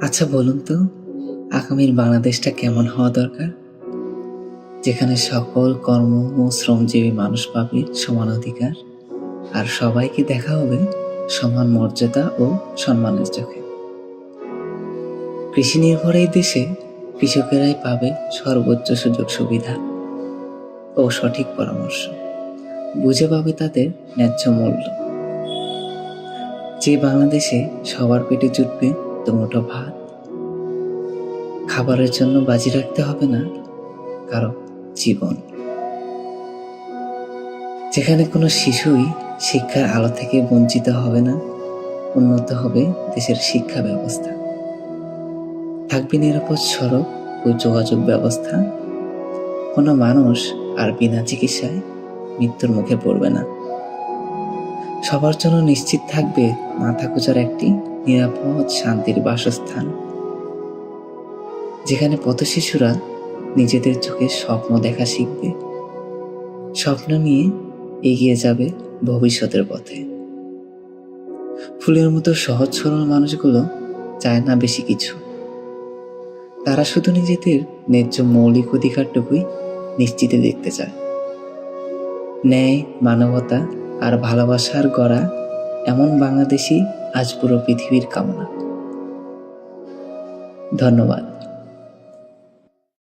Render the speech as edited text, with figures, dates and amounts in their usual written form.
আচ্ছা বলুন তো, আগামীর বাংলাদেশটা কেমন হওয়া দরকার? যেখানে সকল কর্ম ও শ্রমজীবী মানুষ পাবে সমান অধিকার, আর সবাইকে দেখা হবে সমান মর্যাদা ও সম্মানের চোখে। কৃষি নির্ভর এই দেশে কৃষকেরাই পাবে সর্বোচ্চ সুযোগ সুবিধা ও সঠিক পরামর্শ, বুঝে পাবে তাদের ন্যায্য মূল্য। যে বাংলাদেশে সবার পেটে জুটবে দুমুঠো ভাত, খাবারের জন্য বাজি রাখতে হবে না কারো জীবন। যেখানে কোনো শিশুই শিক্ষার আলো থেকে বঞ্চিত হবে না, উন্নত হবে দেশের শিক্ষা ব্যবস্থা, থাকবে নিরাপদ সড়ক ও যোগাযোগ ব্যবস্থা, কোনো মানুষ আর বিনা চিকিৎসায় মৃত্যুর মুখে পড়বে না। সবার জন্য নিশ্চিত থাকবে মাথা গোঁজার একটি নিরাপদ শান্তির বাসস্থান, যেখানে পথশিশুরা নিজেদের চোখে স্বপ্ন দেখা শিখবে, স্বপ্ন নিয়ে এগিয়ে যাবে ভবিষ্যতের পথে। ফুলের মতো সহজ সরল মানুষগুলো চায় না বেশি কিছু, তারা শুধু নিজেদের ন্যায্য মৌলিক অধিকারটুকুই নিশ্চিতে দেখতে চায়। ন্যায়, মানবতা আর ভালোবাসার গড়া এমন বাংলাদেশই আজ পুরো পৃথিবীর কামনা। ধন্যবাদ।